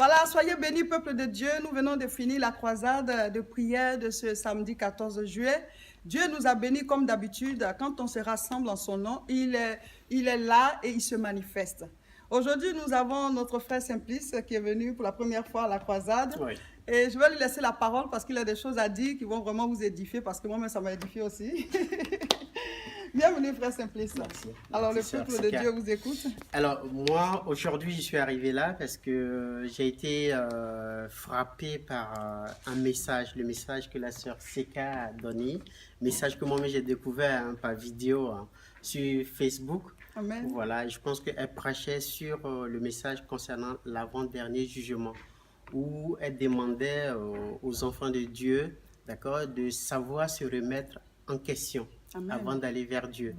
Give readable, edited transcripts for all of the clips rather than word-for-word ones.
Voilà, soyez bénis, peuple de Dieu. Nous venons de finir la croisade de prière de ce samedi 14 juillet. Dieu nous a bénis comme d'habitude. Quand on se rassemble en son nom, il est là et il se manifeste. Aujourd'hui, nous avons notre frère Simplice qui est venu pour la première fois à la croisade. Oui. Et je vais lui laisser la parole parce qu'il a des choses à dire qui vont vraiment vous édifier, parce que moi-même, ça m'a édifié aussi. Bienvenue, frère Simplice. Merci. Alors, Merci, le peuple sœur de Sika. Dieu vous écoute. Alors, moi, aujourd'hui, je suis arrivé là parce que j'ai été frappé par un message, le message que la sœur Seka a donné, message que moi-même j'ai découvert par vidéo sur Facebook. Amen. Voilà, et je pense qu'elle prêchait sur le message concernant l'avant-dernier jugement, où elle demandait aux enfants de Dieu, d'accord, de savoir se remettre en question. Amen. Avant d'aller vers Dieu.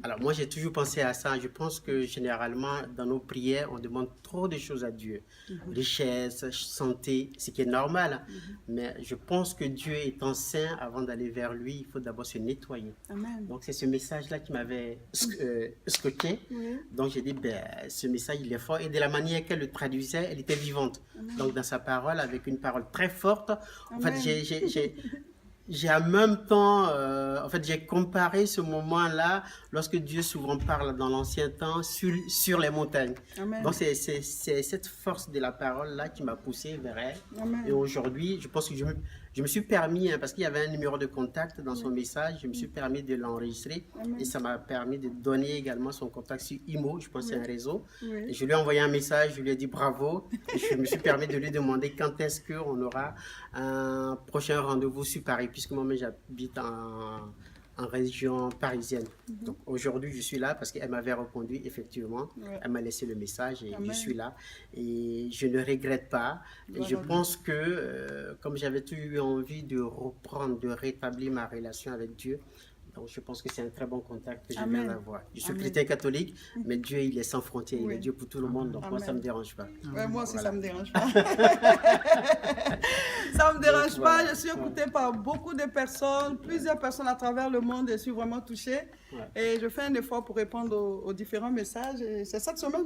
Alors moi j'ai toujours pensé à ça. Je pense que généralement dans nos prières on demande trop de choses à Dieu. Richesse, santé, ce qui est normal. Mais je pense que Dieu étant saint, avant d'aller vers lui, il faut d'abord se nettoyer. Amen. Donc c'est ce message-là qui m'avait scotché. Donc j'ai dit, ben, ce message il est fort. Et de la manière qu'elle le traduisait, elle était vivante. Donc dans sa parole, avec une parole très forte, en fait j'ai en même temps, j'ai comparé ce moment-là lorsque Dieu souvent parle dans l'ancien temps sur les montagnes. Amen. Donc c'est cette force de la parole-là qui m'a poussé vers elle. Amen. Et aujourd'hui, je pense que je me suis permis, parce qu'il y avait un numéro de contact dans son message, je me suis permis de l'enregistrer. Et ça m'a permis de donner également son contact sur IMO, je pense que c'est un réseau. Et je lui ai envoyé un message, je lui ai dit bravo. Et je me suis permis de lui demander quand est-ce qu'on aura un prochain rendez-vous sur Paris, puisque moi-même j'habite en région parisienne. Donc aujourd'hui je suis là parce qu'elle m'avait répondu effectivement, elle m'a laissé le message et je suis là et je ne regrette pas. Et je pense que comme j'avais toujours eu envie de reprendre, de rétablir ma relation avec Dieu, donc je pense que c'est un très bon contact que je viens d'avoir. Je suis chrétien catholique, mais Dieu il est sans frontières, il est Dieu pour tout le monde, donc moi ça ne me dérange pas. Ouais, moi aussi ça me dérange pas. Ça me dérange pas, je suis écoutée par beaucoup de personnes, plusieurs personnes à travers le monde, je suis vraiment touchée. Et je fais un effort pour répondre aux différents messages. C'est cette semaine,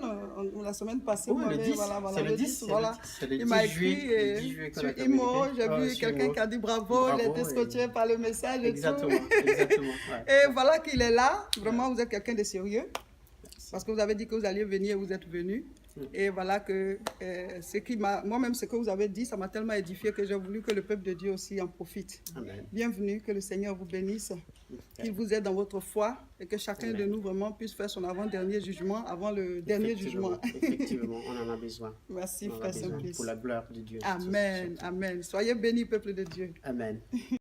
la semaine passée, le 10, c'est le 10, voilà. Il m'a écrit sur IMO, j'ai vu quelqu'un qui a dit bravo, il a été scotché par le message et tout. Exactement. Et voilà qu'il est là, vraiment vous êtes quelqu'un de sérieux. Parce que vous avez dit que vous alliez venir et vous êtes venu. Et voilà que moi-même ce que vous avez dit, ça m'a tellement édifié que j'ai voulu que le peuple de Dieu aussi en profite. Amen. Bienvenue, que le Seigneur vous bénisse, qu'il vous aide dans votre foi et que chacun de nous vraiment puisse faire son avant-dernier jugement avant le dernier jugement. Effectivement, on en a besoin. Merci, frère Simplice. Pour la gloire de Dieu. Amen, amen. Soyez bénis, peuple de Dieu. Amen.